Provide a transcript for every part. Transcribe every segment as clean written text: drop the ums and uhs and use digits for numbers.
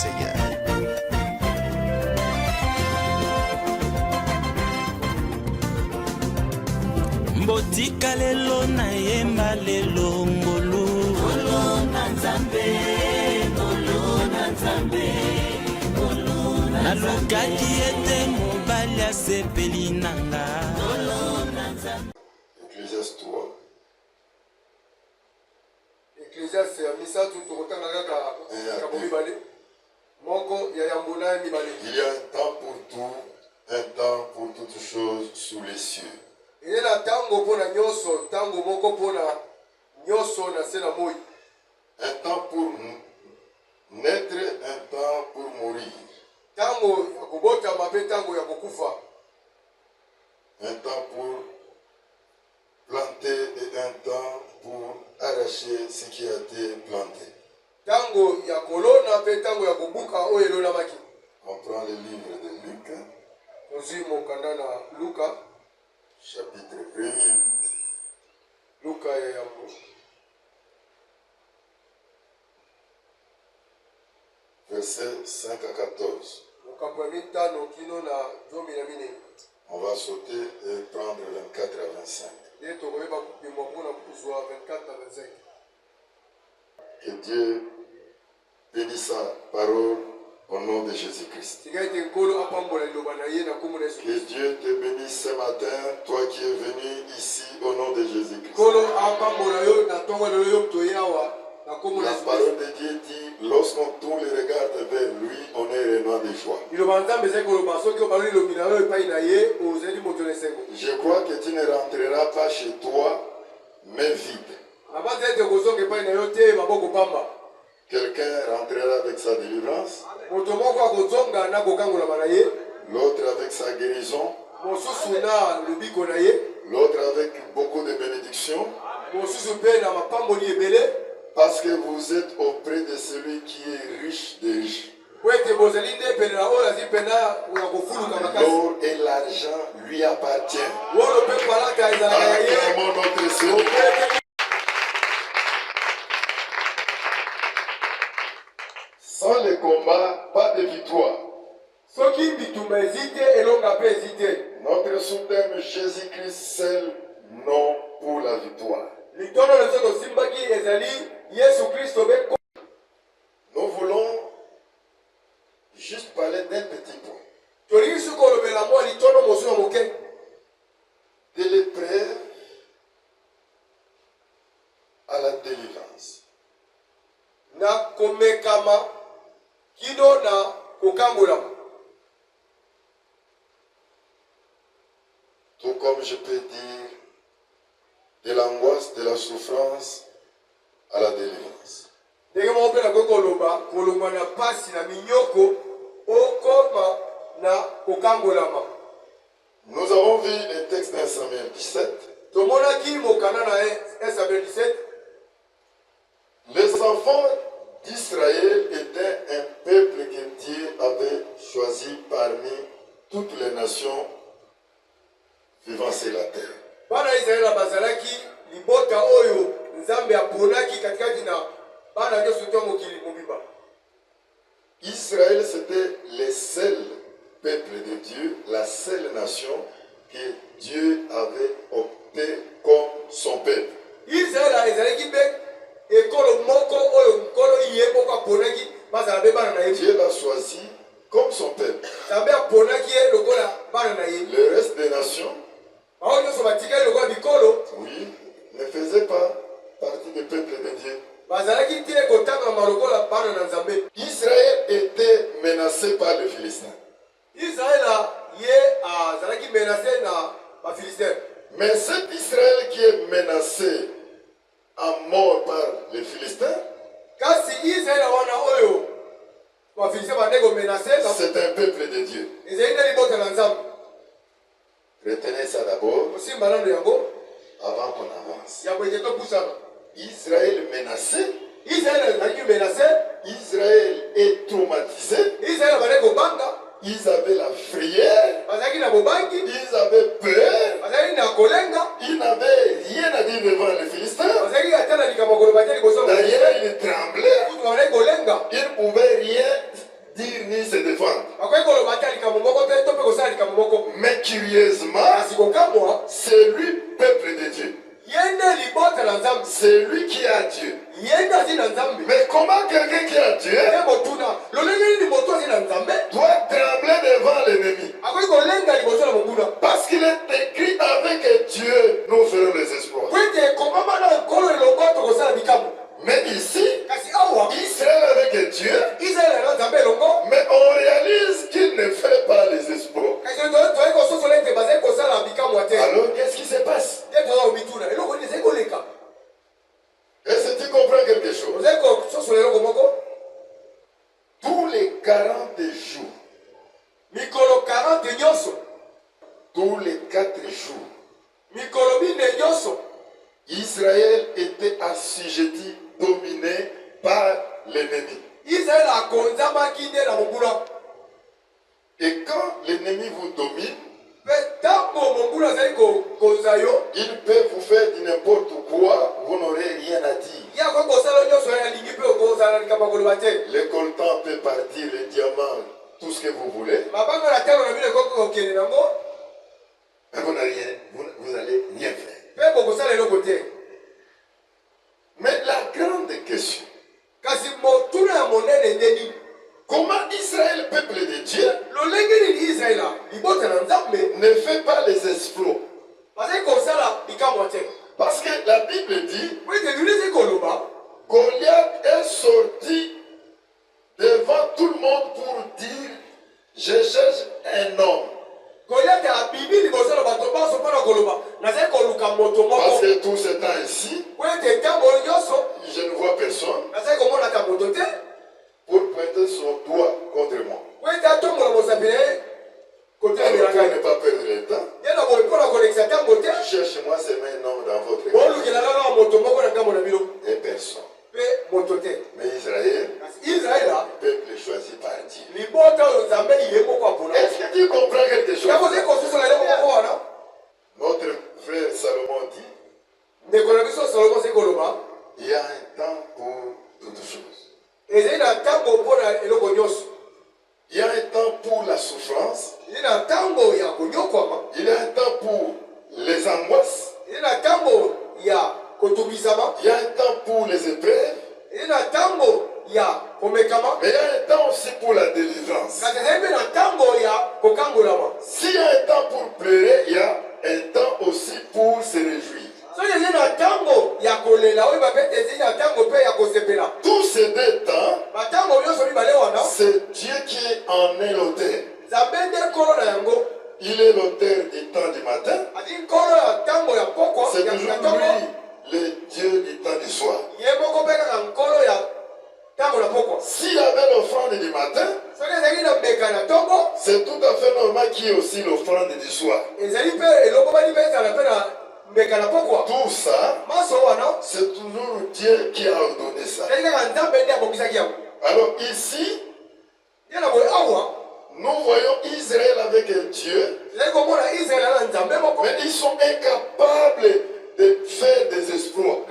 Seigneur. Mbotika lelo na yemba lelo ngolu ngolu na nzambe nalukaki ete mobali asepeli nanga. Ecclésiaste 3. Ecclésiaste ya misatu tokotanga kaka mibale moko ya yambona ya mibale. Il y a un temps pour tout, un temps pour toutes choses sous les cieux. Il y a un tango pour la nyoso, tango moko pour la nyoso na se na moi. Un temps pour naître, un temps pour mourir. Tango ya kubota mabe tango ya kukufa. Un temps pour planter et un temps pour arracher ce qui a été planté. Tango ya kolona pe tango ya kubuka oyelo na maki. On prend le livre de Luc, Ozi mokanda na Luka, chapitre 1er. Luka ya yambo. Versets 5 à 14. Mokapwami tano kino na zomi na mine. On va sauter et prendre 24 à 25. Ye tokoyeba kupimwa mpona kuzwa 24 à 25. Que Dieu bénisse sa parole au nom de Jésus-Christ. Que Dieu te bénisse ce matin, toi qui es venu ici au nom de Jésus-Christ. La parole de Dieu dit, lorsqu'on tourne le regard vers lui, on est renois de joie. Je crois que tu ne rentreras pas chez toi, mais vide. Quelqu'un rentrera avec sa délivrance, l'autre avec sa guérison, l'autre avec beaucoup de bénédictions, parce que vous êtes auprès de celui qui est riche des riches. L'or et l'argent lui appartiennent. Acclamons notre Seigneur. Sans le combat, pas de victoire. Notre soutien Jésus-Christ, seul nom pour la victoire. Nous voulons juste parler d'un petit point. De l'épreuve à la délivrance. Tout comme je peux dire de l'angoisse, de la souffrance à la délivrance. Nous avons vu le texte d'un Samuel 17. Les enfants d'Israël étaient un peuple que Dieu avait choisi parmi toutes les nations vivant sur la terre. Israël, c'était le seul peuple de Dieu, la seule nation que Dieu avait opté comme son peuple. Dieu l'a choisi comme son peuple. Le reste des nations, oui, ne faisaient pas partie du peuple de Dieu. Israël était menacé par les Philistins. Mais cet Israël qui est menacé à mort par les Philistins, c'est un peuple de Dieu. Retenez ça d'abord avant qu'on avance. Israël menacé, Israël est traumatisé, ils avaient la frayeur, ils avaient peur, ils n'avaient rien à dire devant les Philistins. D'ailleurs, ils tremblaient, ils ne pouvaient rien se défendre. Mais curieusement, c'est lui, peuple de Dieu. C'est lui qui a Dieu. Mais comment quelqu'un qui a Dieu doit trembler devant l'ennemi? Parce qu'il est écrit avec Dieu, nous ferons les exploits. Mais ici, Israël avec Dieu, mais on réalise qu'il ne fait pas les exploits. Alors qu'est-ce qui se passe? Est-ce que tu comprends quelque chose? Tous les 40 jours, tous les 4 jours, Israël était assujetti, dominé par l'ennemi. Et quand l'ennemi vous domine, il peut vous faire n'importe quoi, vous n'aurez rien à dire. Le coltan peut partir, le diamant, tout ce que vous voulez. Mais vous allez rien faire. Mais la grande question, comment Israël, peuple de Dieu, ne fait pas les exploits? Parce que la Bible dit, Goliath est sorti devant tout le monde pour dire, je cherche un homme. Parce que tout ce temps ici, je ne vois personne pour pointer son doigt contre moi. Alors, pour ne pas perdre le temps, cherchez-moi seulement un homme dans votre vie. Et personne. Mais Israël, peuple choisi par Dieu. Est-ce que tu comprends quelque chose? Notre frère Salomon dit, il y a un temps pour toutes choses. Il y a un temps pour la souffrance. Il y a un temps pour les angoisses. Il y a un temps pour les épreuves. Mais il y a un temps aussi pour la délivrance. S'il y a un temps pour pleurer, il y a un temps aussi pour se réjouir. Tous ces deux temps, c'est Dieu qui en est l'auteur. Il est l'auteur du temps du matin. C'est toujours lui, le Dieu du temps du soir. S'il y avait l'offrande du matin, c'est tout à fait normal qu'il y ait aussi l'offrande du soir. Tout ça, c'est toujours Dieu qui a ordonné ça. Alors ici, nous voyons Israël avec Dieu, mais ils sont incapables de faire des exploits.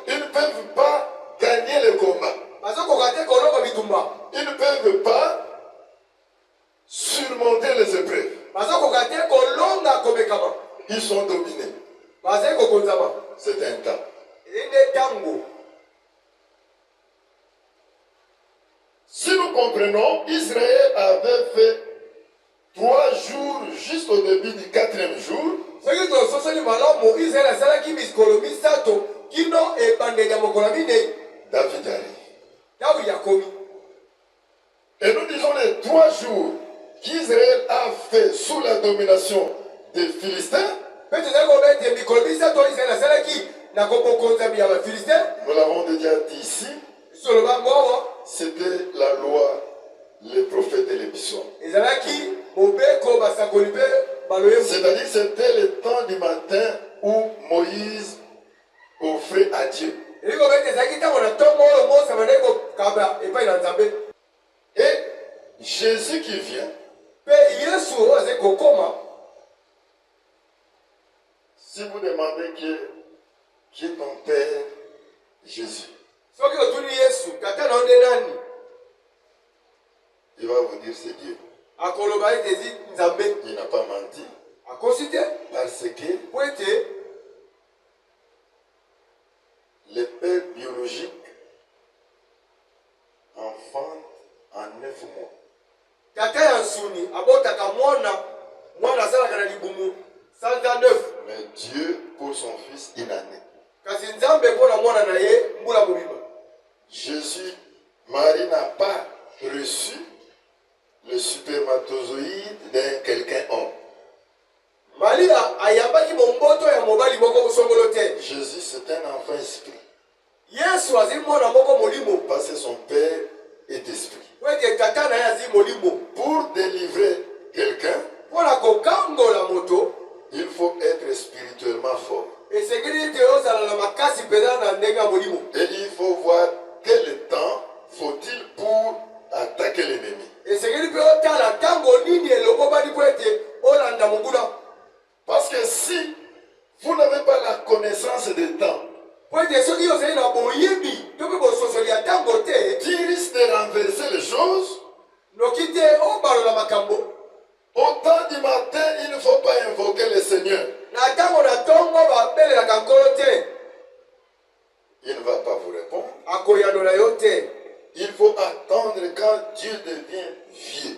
Ils ne peuvent pas gagner le combat. Ils ne peuvent pas surmonter les épreuves. Ils sont dominés. C'est un temps. Si nous comprenons, Israël avait fait 3 jours juste au début du 4e jour. David arrive. Et nous disons les 3 jours qu'Israël a fait sous la domination des Philistins. Nous l'avons déjà dit ici. C'était la loi, les prophètes et les psaumes. C'est-à-dire c'était le temps du matin où Moïse offrait à Dieu. Et Jésus qui vient, si vous demandez qui est ton père, Jésus. Il va vous dire c'est Dieu. Il n'a pas menti. Parce que les pères biologiques enfantent en 9 mois. Mais Dieu, pour son fils, une année. Jésus, Marie n'a pas reçu le spermatozoïde d'un quelqu'un homme. Jésus, c'est un enfant esprit. Parce que son père est esprit. Pour délivrer quelqu'un, il faut être spirituellement fort. Et il faut voir quel temps faut-il pour attaquer l'ennemi. Parce que si vous n'avez pas la connaissance des temps, tu risques de renverser les choses. Au temps du matin, il ne faut pas invoquer le Seigneur. Il ne va pas vous répondre. Il faut attendre quand Dieu devient vieux.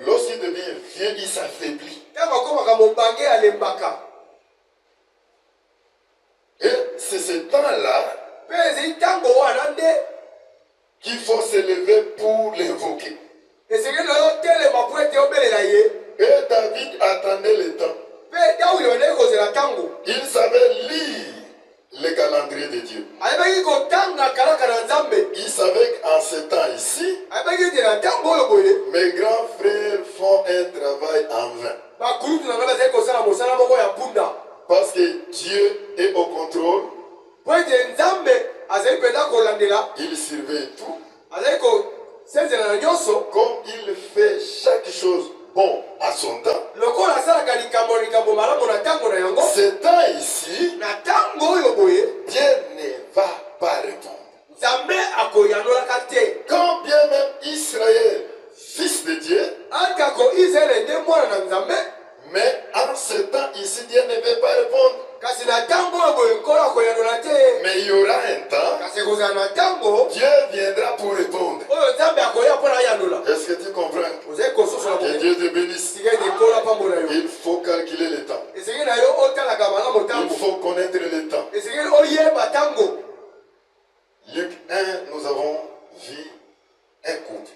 Lorsqu'il devient vieux, il s'affaiblit. Et c'est ce temps-là qu'il faut se lever pour l'invoquer. Et David attendait le temps. Il savait lire le calendrier de Dieu. Il savait qu'en ce temps ici, mes grands frères font un travail en vain. Parce que Dieu est au contrôle. Il surveille tout. Comme il fait chaque chose bon à son temps. Ce temps ici, Dieu ne va pas répondre. Quand bien même Israël, fils de Dieu, mais en ce temps ici, Dieu ne veut pas répondre. Mais il y aura un temps, Dieu viendra pour répondre. Est-ce que tu comprends? Que Dieu te bénisse. Il faut calculer le temps. Il faut connaître le temps. Luc 1, nous avons vu un couple.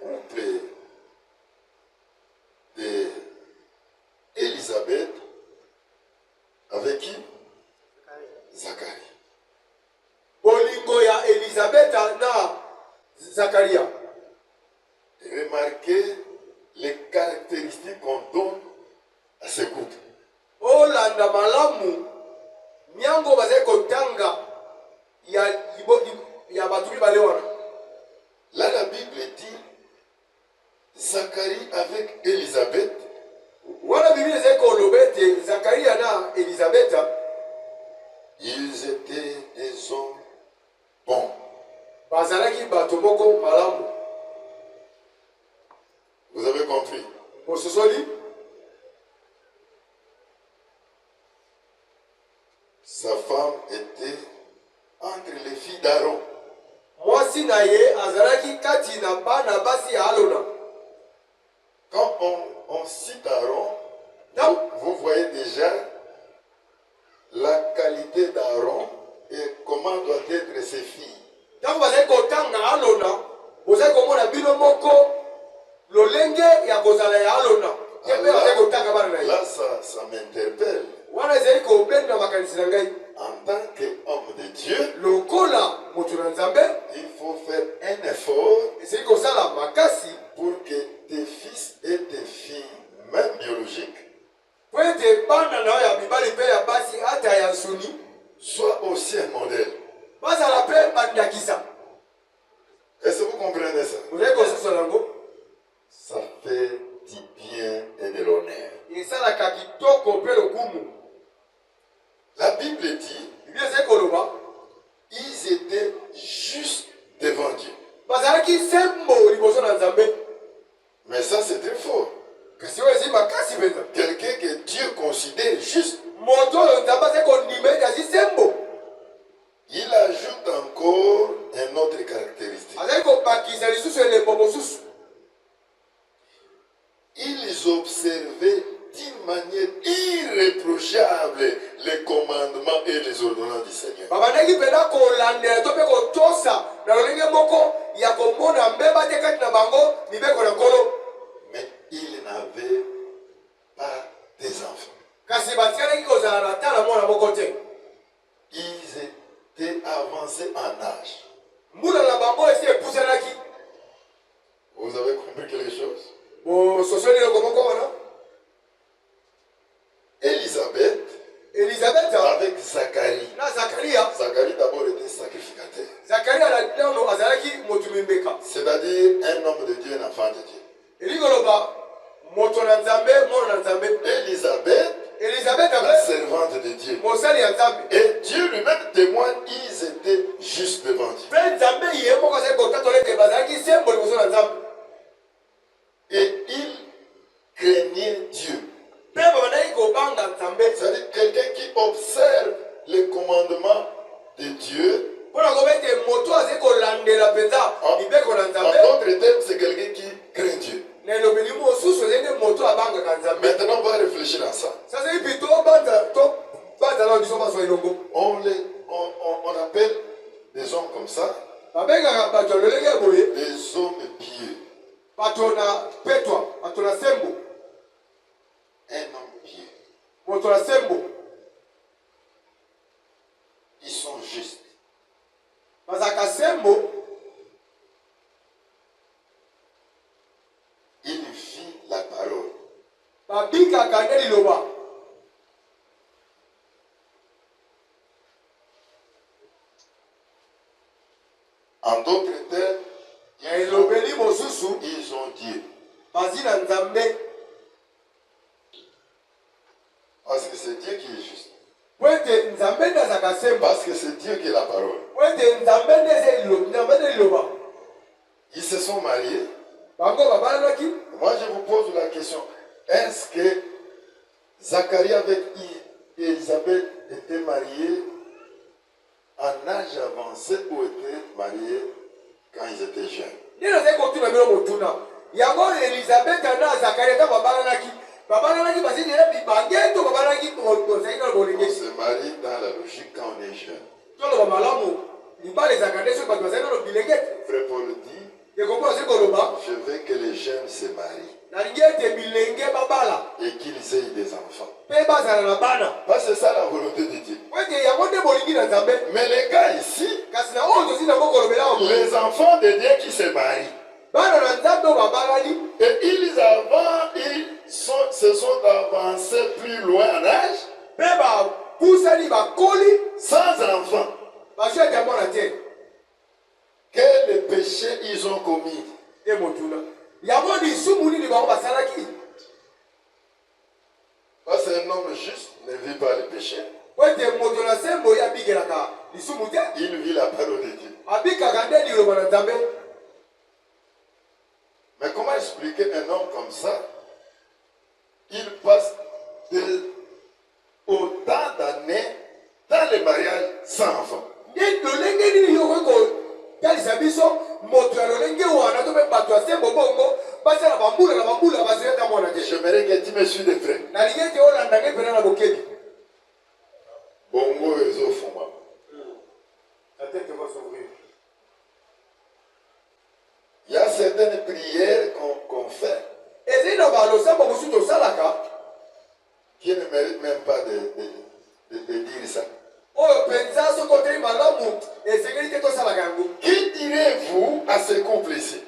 Couple de Élisabeth avec qui? Zacharie. Et remarquez les caractéristiques qu'on donne à ce couple. Là, la Bible dit Zacharie avec Élisabeth. Ils étaient des hommes bons. Vous avez compris? Sa femme était entre les filles d'Aaron. Quand on cite Aaron, vous voyez déjà la qualité d'Aaron et comment doivent être ses filles. Là, ça m'interpelle. En tant qu'homme de Dieu, il faut faire un effort pour que tes fils et tes filles, même biologiques, soient aussi un modèle. Est-ce que vous comprenez ça? Ça fait du bien et de l'honneur. La bazalaki sembo liboso na Nzambe. Mais ça c'est très faux. Kasi wezi makasi beza. Quelqu'un que Dieu considère juste, Moto Nzambe se kondime kasi sembo. il ajoute encore un autre caractéristique. Azali ko bakisa lisusu ele bobo susu. Ils observaient d'une manière irréprochable les commandements et les ordonnances du Seigneur. Babandaki pena ko landela to pe ko tosa na lolenge moko ya ko mona mbeba te kati na bango mibeko na kolo. Mais ils n'avaient pas des enfants. Kasi batiana ki kozala na tala mona moko te. Ils étaient avancés en âge. Muna la bango esi epusanaki. Vous avez compris quelque chose? Bo sosoli lo komoko wana. Élisabeth avec Zacharie. Na Zakaria. Zacharie d'abord était sacrificateur. Zakaria la dino azalaki motumimbeka. C'est-à-dire un homme de Dieu, un enfant de Dieu. Eligoloba moto na Nzambe, mona na Nzambe. Élisabeth, la avait servante de Dieu. mosali ya Nzambe. Et Dieu lui-même témoigne, ils étaient juste devant Dieu. Pe Nzambe yemo ko se kotatole te bazalaki sembo liboso na Nzambe. Et ils craignaient Dieu. C'est-à-dire quelqu'un qui observe les commandements de Dieu. En d'autres termes, c'est quelqu'un qui craint Dieu. Maintenant, on va réfléchir à ça. On appelle des hommes comme ça des hommes pieux. Un homme pieux. Ils sont justes. Il vit la parole. En d'autres termes, ils ont Dieu. Parce que c'est Dieu qui est juste. Parce que c'est Dieu qui est la parole. Ils se sont mariés. Moi, je vous pose la question. Est-ce que Zacharie avec Élisabeth étaient mariés en âge avancé ou étaient mariés quand ils étaient jeunes? C'est marie dans la logique quand on est jeune. Frère Paul dit, je veux que les jeunes se marient et qu'ils aient des enfants. Parce que c'est ça la volonté de Dieu. Mais les gars ici, les enfants de Dieu qui se marient, et ils se sont avancés plus loin en âge, sans enfants. Quel péché ils ont commis? Parce qu'un homme juste ne vit pas le péché. Il vit la parole de Dieu. Mais comment expliquer un homme comme ça? Il passe autant d'années dans le mariage sans enfant. J'aimerais que tu me suis de près. Bongo ezo fuma. La tête va s'ouvrir. Il y a certaines prières qu'on fait qui ne méritent même pas de dire ça. Qui direz-vous à ce couple ici?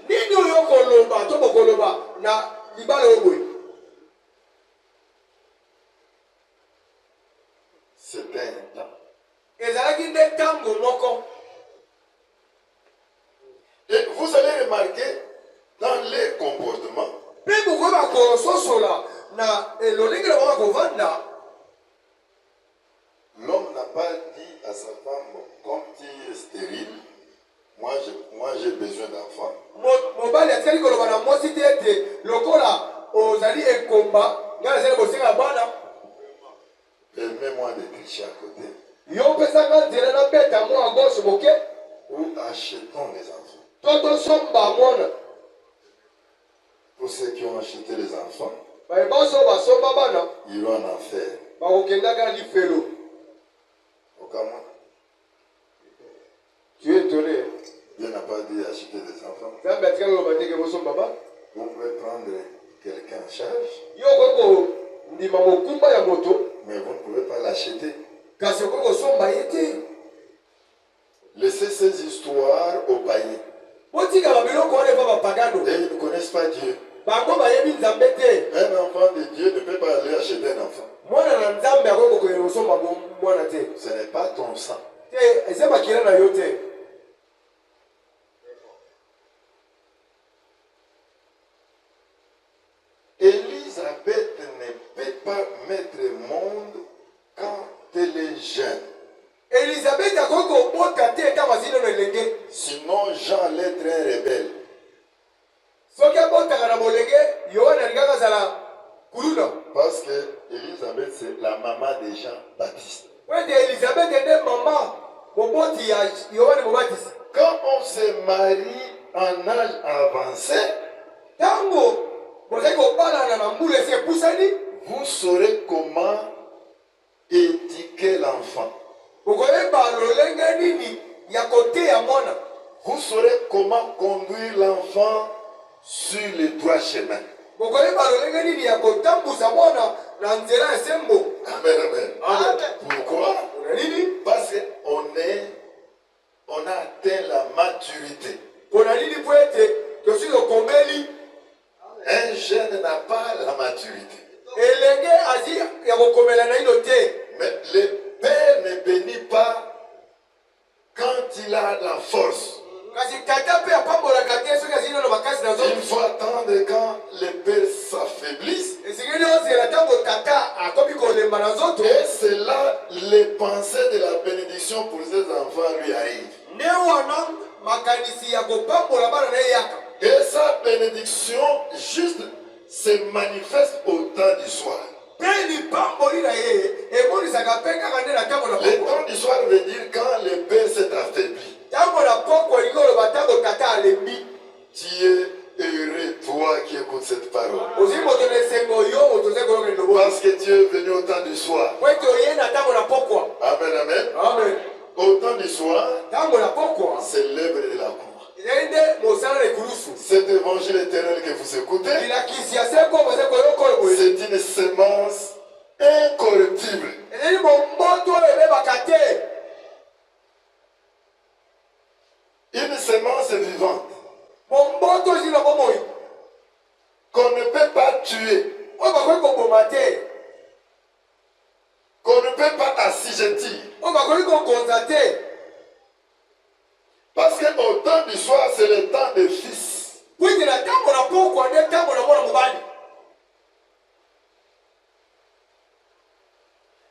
C'était un temps. Et vous allez remarquer dans les comportements, l'homme n'a pas dit à sa femme, comme tu es stérile, Moi, j'ai besoin d'enfants. Mobali atikali koloba na mwasi te ete lokola ozali ekomba ngai nazali kosenga bana. Permets-moi de tricher à côté. Yo pesanga nzela na beta mwa à gauche moke. Où achetons les enfants? Toto somba mwana. Pour ceux qui ont acheté les enfants, ils vont en enfer. Au Cameroun. Tu es étonné. Dieu n'a pas dit acheter des enfants. Vous pouvez prendre quelqu'un en charge, mais vous ne pouvez pas l'acheter. Laissez ces histoires aux païens. Et ils ne connaissent pas Dieu. Un enfant de Dieu ne peut pas aller acheter un enfant. Ce n'est pas ton sang. Élisabeth ne peut pas mettre au monde quand elle est jeune. Sinon, Jean allait être un rebelle. Parce que Élisabeth, c'est la maman de Jean-Baptiste. Quand on se marie en âge avancé, vous saurez comment éduquer l'enfant. Vous saurez comment conduire l'enfant sur le droit chemin. Amen, amen. Pourquoi? Parce qu'on a atteint la maturité. Un jeune n'a pas la maturité. Mais le père ne bénit pas quand il a la force. Il faut attendre quand le père s'affaiblisse. Et c'est là les pensées de la bénédiction pour ses enfants lui arrivent. Et sa bénédiction juste se manifeste au temps du soir. Le temps du soir veut dire quand le père s'est affaibli. Tu es heureux, toi qui écoutes cette parole. Parce que tu es venu au temps du soir. Amen, amen. Amen. Au temps du soir, c'est l'œuvre de la croix. Cet évangile éternel que vous écoutez, c'est une semence incorruptible. Une semence vivante qu'on ne peut pas tuer, qu'on ne peut pas assujettir. Parce qu'au temps du soir, c'est le temps des fils.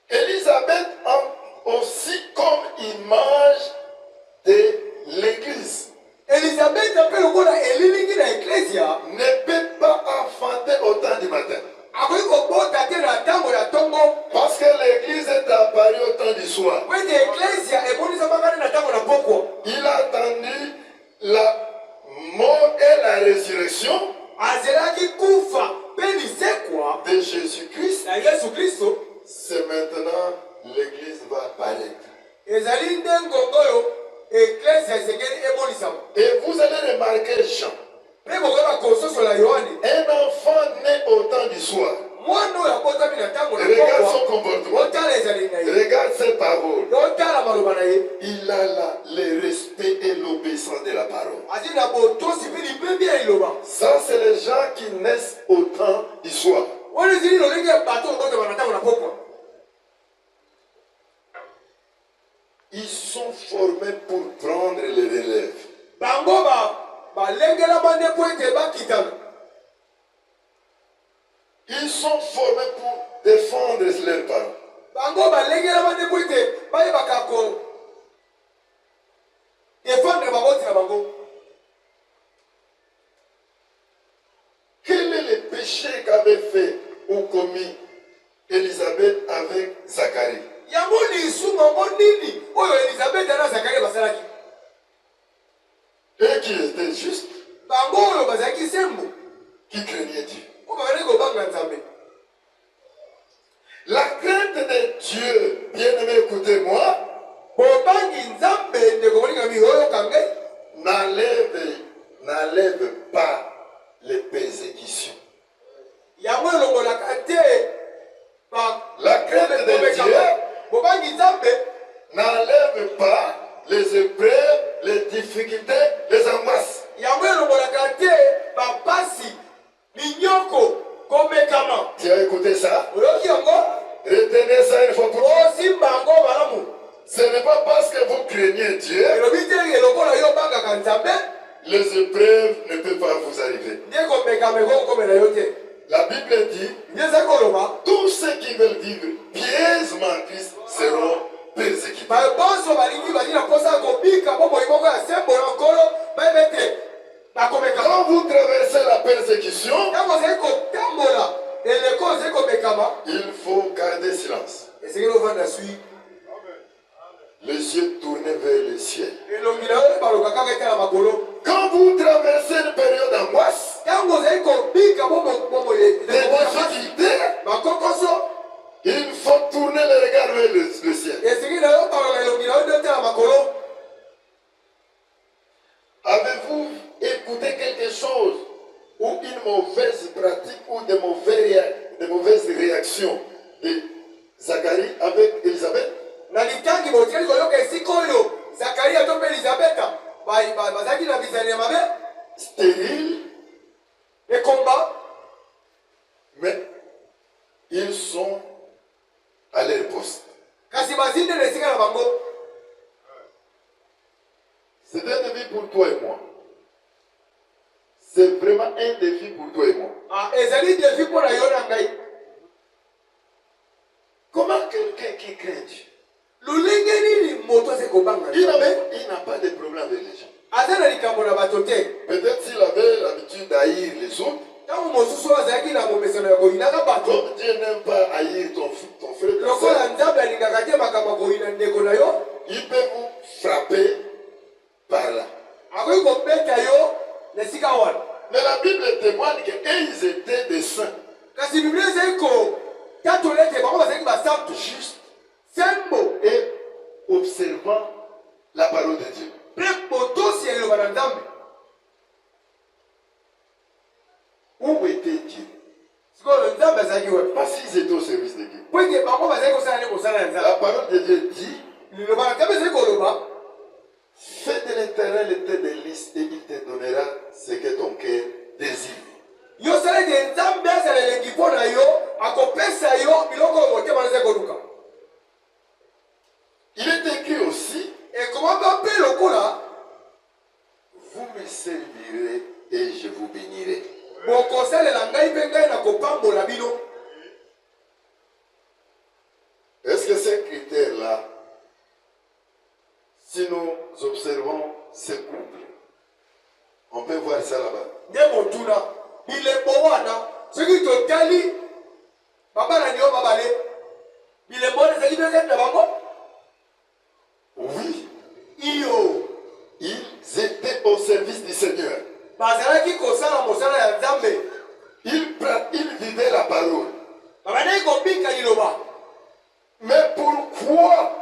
Élisabeth aussi comme image de l'Église. Élisabeth ne peut pas enfanter au temps du matin. Parce que l'Église est apparue au temps du soir. Il a attendu la mort et la résurrection de Jésus-Christ. C'est maintenant l'Église va apparaître. Et vous allez remarquer, Jean, un enfant né au temps du soir. Regarde son comportement. Regarde ses paroles. Il a le respect et l'obéissance de la parole. Ça, c'est les gens qui naissent au temps du soir. Ils sont formés pour prendre les relèves. Ils sont formés pour défendre leurs parents. défendre bango tina bango. Quel est le péché qu'avait fait ou commis Élisabeth avec Zacharie? Yango lisumu ngo nini oyo Elisabeth na Zacharie basalaki? Et qui était juste, Bango oyo bazalaki sembo. qui craignait Dieu. O bazali kobanga Nzambe. La crainte de Dieu, bien-aimé, écoutez-moi, Bobangi Nzambe ndeko molinga mi oyo kangai n'enlève pas les persécutions. yango elongolaka te La crainte de Dieu bobangi Nzambe n'enlève pas les épreuves, les difficultés, les angoisses. yango elongolaka te bapasi minyoko komekama. Tu as écouté ça? Oyoki yango Retenez ça une fois pour toutes. osimba yango malamu. Ce n'est pas parce que vous craignez Dieu, elobi te elokola yo obangaka Nzambe les épreuves ne peuvent pas vous arriver. nde komekama ekokomela yo te. La Bible dit, nde ezali koloba tous ceux qui veulent vivre pieusement en Christ seront persécutés. bayo bonso balingi bazali na mposa ya kobika bomoi moko ya sembo na nkolo bayebe te bakomekama. Quand vous traversez la persécution, ntango ozali kotambola eleko ozali komekama il faut garder silence. esengeli ovanda sui Les yeux tournés vers le ciel. elongi na yo baloka kaka etala makolo. Quand vous traversez une période d'angoisse, ntango ozali kobika bomoi des difficultés, makokoso il faut tourner le regard vers le ciel. esengeli na yo baloka elongi na yo nde otala makolo. Avez-vous écouté quelque chose ou une mauvaise pratique ou des mauvaises réactions de Zacharie avec Élisabeth? Na litangi botikali koyoka esika oyo Zakaria to mpe Elizabeta bazalaki na bizali ya mabe Stérile, ekomba mais ils sont à leur poste. kasi bazinde na esika na bango. C'est un défi pour toi et moi. C'est vraiment un défi pour toi et moi. Ezali defi mpo na yo na ngai. Comment quelqu'un qui craint Dieu, lolenge nini moto azali kobanga il Nzambe n'a pas de problème avec les gens. aza na likambo na bato te. Peut-être s'il avait l'habitude d'haïr les autres, ntango mosusu azalaki na momesano ya koyinaka bato comme Dieu n'aime pas haïr ton frère, ta lokola sœur, Nzambe alingaka te makambo ya koyina ndeko na yo il peut vous frapper par là. akoki kobeta yo na esika wana. Mais la Bible témoigne qu'ils étaient des saints, kasi biblia ezali kotatola ete bango bazalaki basantu justes sembo et observant la parole de Dieu. mpe botosi ya liloba na Nzambe. Où était Dieu? sikoyo Nzambe azalaki wapi? Parce qu'ils étaient au service de Dieu. po ete bango bazali kosala nde kosala ya La Nzambe. parole de Dieu dit, liloba na Nzambe ezali koloba fais de l'Éternel tes délices et il te donnera ce que ton cœur désire. yosala ete Nzambe azala elengi mpo na yo akopesa yo biloko oyo motema na ezali koluka. Il est écrit aussi, ekomaka mpe lokola vous me servirez et je vous bénirai. bokosalela ngai mpe ngai na kopambola bino. Est-ce que ces critères-là, si nous observons ces couples, on peut voir ça là-bas? nde motuna bilembo wana soki totali babana ni yo babale bilembo wana ezali mpe kati na bango. Oui, iyo ils étaient au service du Seigneur. bazalaki kosala mosala ya Nzambe. Ils vivaient la parole. babandaki kobika liloba. Mais pourquoi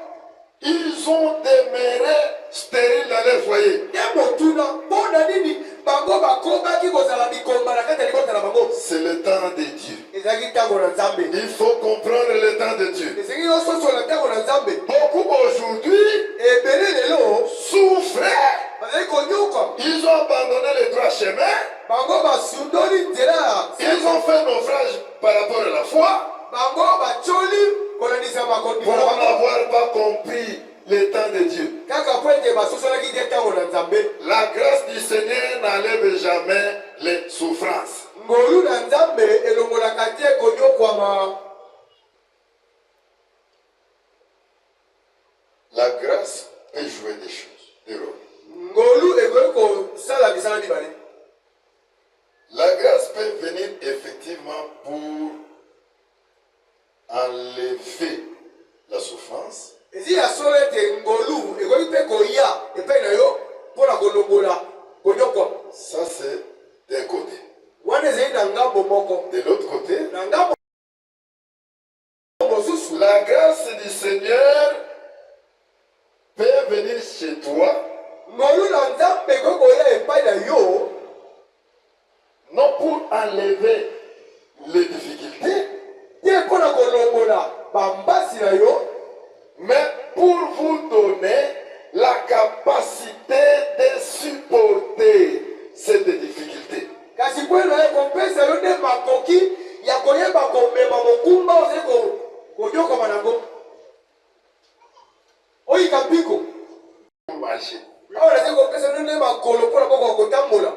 ils ont demeuré stériles dans leur foyer? nde motuna mpo na nini bango bakobaki kozala bikomba na kati ya libota na bango. C'est le temps de Dieu. ezalaki ntango na Nzambe. Il faut comprendre le temps de Dieu. ezalaki yososola ntango na Nzambe. Beaucoup aujourd'hui ebele lelo souffraient. bazali konyoka. Ils ont abandonné le droit chemin. bango basundoli nzela. Ils ont fait naufrage par rapport à la foi bango batioli kolandisa makondi pour na bango. n'avoir pas compris le temps de Dieu. kaka po ete basosolaki te ntango na Nzambe. La grâce du Seigneur n'enlève jamais les souffrances. ngolu na Nzambe elongolaka te konyokwama. La grâce peut jouer des choses, des rôles. effectivement pour enlever la souffrance. Ça c'est d'un côté. De l'autre côté, la grâce du Seigneur peut venir chez toi, non pour enlever les difficultés, mais pour vous donner la capacité de supporter cette difficulté. Marcher.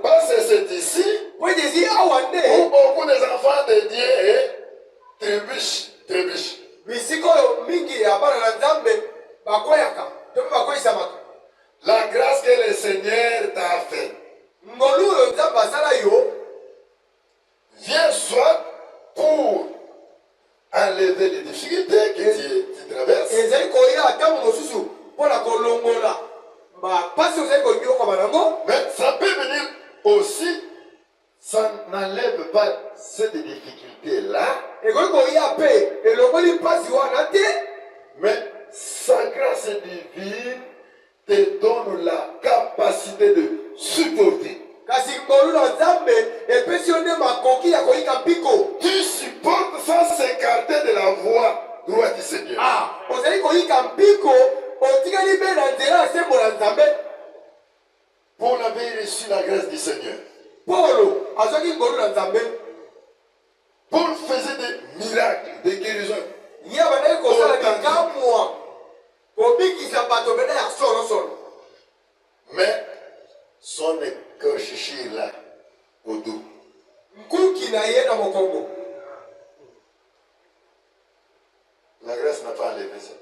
Parce que c'est ici où beaucoup des enfants de Dieu trébuchent. La grâce que le Seigneur t'a faite vient soit pour enlever les difficultés que tu traverses, mais ça peut venir aussi, ça n'enlève pas cette difficulté-là, mais sa grâce divine te donne la capacité de supporter. Tu supportes sans s'écarter de la voie droite du Seigneur. Paul avait reçu la grâce du Seigneur. Paul faisait des miracles, des guérisons. Mais son écorchure là, au dos. La grâce n'a pas enlevé ça.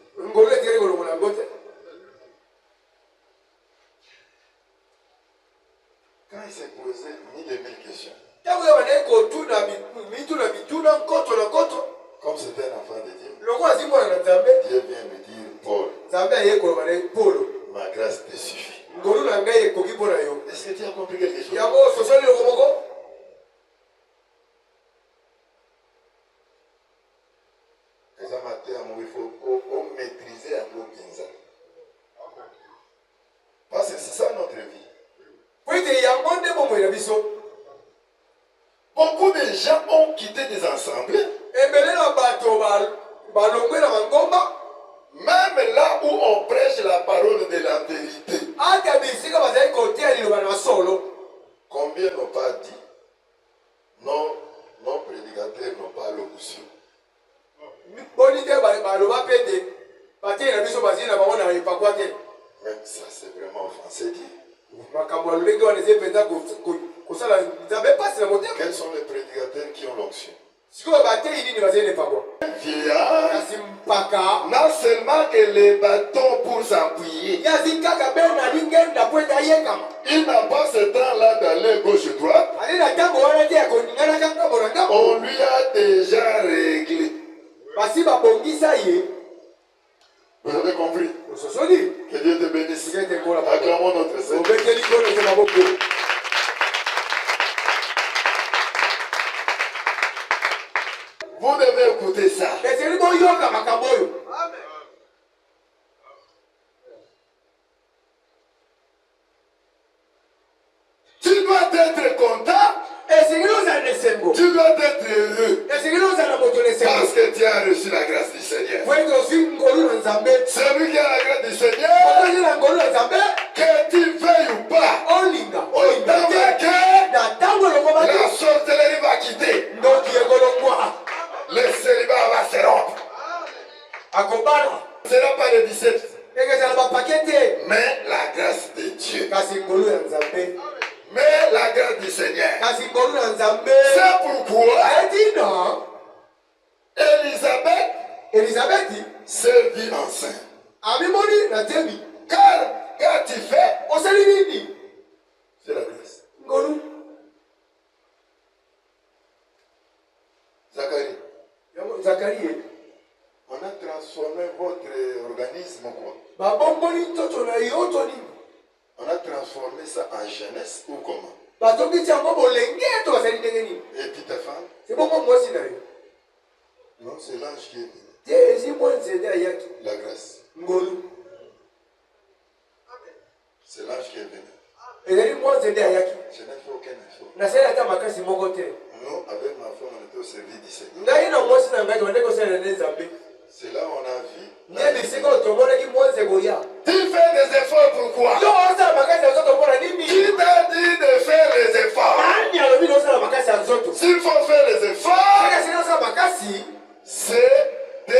Quand il s'est posé 1000 questions, comme c'était un enfant de Dieu, Dieu vient me dire, Paul, ma grâce te suffit. Est-ce que tu as compris quelque chose? Il faut maîtriser un peu bien ça. Parce que c'est ça notre vie. Beaucoup de gens ont quitté des assemblées. Même là où on prêche la parole de la vérité. Combien n'ont pas dit? Non, nos prédicateurs n'ont pas l'onction. Même ça, c'est vraiment offensé Dieu. Quels sont les prédicateurs qui ont l'onction? Vieillard n'a seulement que les bâtons pour s'appuyer. Il n'a pas ce temps-là d'aller gauche-droite. On lui a déjà réglé. Vous avez compris? Que Dieu te bénisse. Acclamons notre Seigneur. Vous devez écouter ça. Tu dois être content. Tu dois être heureux. Parce que tu as reçu la grâce du Seigneur. Celui qui a la grâce du Seigneur, que tu veuilles ou pas, autant que la sorcellerie va quitter. Le célibat va se rompre. Ce sera pas le 17. Mais la grâce de Dieu. Mais la grâce du Seigneur. C'est pourquoi Élisabeth se vit enceinte. Car tu fais, c'est la grâce. Zacharie. On a transformé votre organisme quoi? Babomboli toto na yo toni. On a transformé ça en jeunesse ou comment? Batongi tiango bolenge to basali ndenge nini? Et puis ta femme? C'est bon moi si na yo. Non, c'est l'ange qui est venu. Te si moi nzede ayaki. La grâce. Ngolu. C'est l'ange qui est venu. Ezali moi nzede ayaki. Je n'ai fait aucun effort. Na sala ta makasi moko te. Nous, avec ma femme, on était au service du Seigneur. Ngai na moi si na ngai to ndeko sala na Nzambe. C'est là où on a vu. Ndiye bisiko tomona ki moi nzegoya. Tu fais des efforts pourquoi? Yo osa makasi ya zoto mona nini? Qui t'a dit de faire les efforts? Nani alobi no sala makasi ya zoto? S'il faut faire les efforts, Makasi no sala makasi. c'est de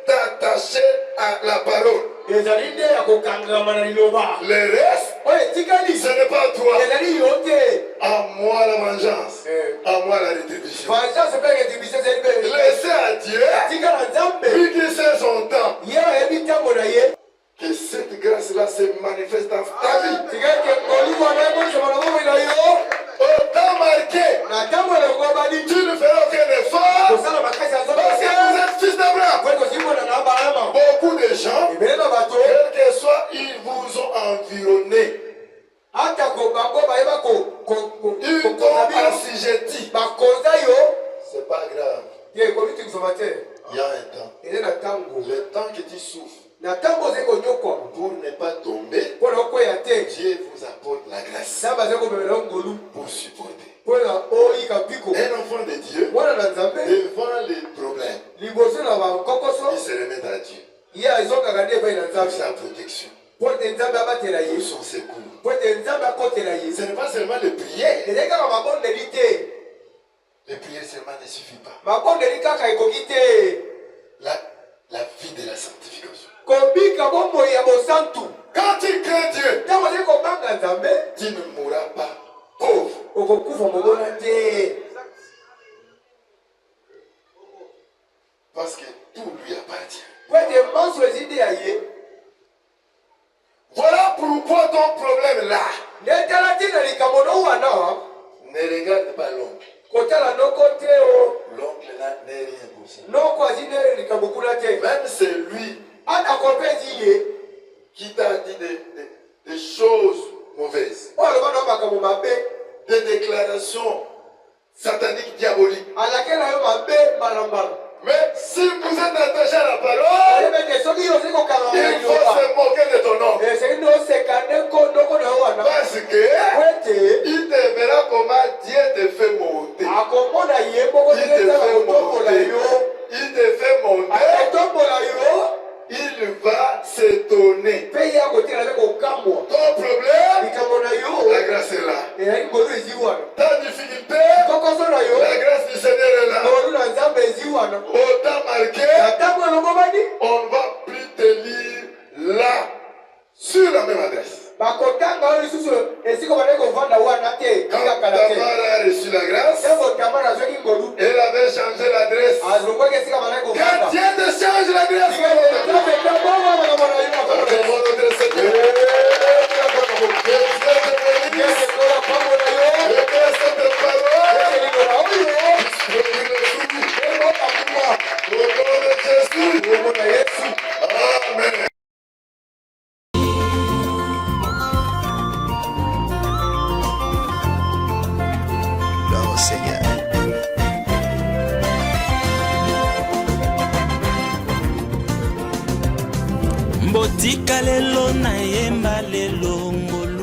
t'attacher à la parole. Ezali nde ya kokangama na liloba. Le reste, Oye tikali. ce n'est pas toi. Ezali yo te. À moi la vengeance. Eh. À moi la rétribution. Vengeance pe rétribution ezali pe. Laissez à Dieu, Tika na Nzambe. lui qui sait son temps, Ye oyebi ntango na ye. que cette grâce-là se manifeste dans ta vie. Tika ete kolimo na ye bonisa na bomoi na yo. Au temps marqué, Na ntango na kobali. tu ne feras aucun effort Kosala makasi ya zoto. parce que vous êtes fils d'Abraham. Kwe kosimona na Abrahama. Beaucoup de gens, Ebele na bato. quel que soit, ils vous ont environné. Ata ko bango bayeba Ils t'ont assujetti. bakonza yo. C'est pas grave. Ye komi tikisomate. Il y a un temps. Eze na ntango. Le temps que tu souffres Na ntango oze konyokwa. pour ne pas tomber, Mpona okweya te. Dieu vous apporte la grâce Nzambe aza komemela ngolu. pour supporter. Mpona oyika mpiko. Un enfant de Dieu, Mwana na Nzambe. devant les problèmes, Liboso na bankokoso. il se remet à Dieu Ye azongaka nde epai na pour Nzambe. sa protection, Po ete Nzambe abatela ye. pour son secours. Po ete Nzambe akotela ye. Ce n'est pas seulement les prières. Ezali kaka mabondeli te. Les prières seulement ne suffisent pas. Mabondeli kaka ekoki te. La vie de la sanctification. Kobika bomoi ya bosantu. Quand tu crains Dieu, Ntango ozali kobanga Nzambe. tu ne mourras pas pauvre. Okokufa mobona te. Parce que tout lui appartient. Po ete manso ezi nde ya ye. Voilà pourquoi ton problème là. Nde tala ntina likambo no wana. Ne regarde pas l'oncle. Kotala noko te o. L'oncle n'est rien pour ça. Noko azi nde likambo kuna te. Même c'est lui Ata kope ezi ye. qui t'a dit des choses mauvaises. Po aloba na makambo mabe. Des déclarations sataniques, diaboliques. Alakela yo mabe mbala. Mais si vous êtes attaché à la parole, Oyebete soki yo ozali kokanga na il faut liloba. se moquer de ton nom. Ezali nde oseka noko na yo wana. Parce que Po ete il te verra comment Dieu te fait monter. akomona ye moko Il te te ezala fait kotombola monter. yo. Il te fait monter. Akotombola yo. Il va s'étonner. Mpe ye akotela mpe kokamwa. Ton problème, Likambo na yo. la grâce est là. Ezali ngolu ezi wana. Ta difficulté, Kokoso na yo. la grâce du Seigneur est là. Ngolu na Nzambe ezi wana. Au temps marqué, Na ntango elongomani. on ne va plus te lire là, sur la même adresse. Bakotanga oyo lisusu esika bazali kovanda wana te. Quand Kikakala te. Tamar a reçu la grâce, Ntango Tamara azwaki ngolu. elle avait changé l'adresse. Azongwaki esika bazali Quand kovanda. Dieu te change l'adresse, Amen. Gloire au Seigneur. Mbotika lelo na yemba lelo ngolo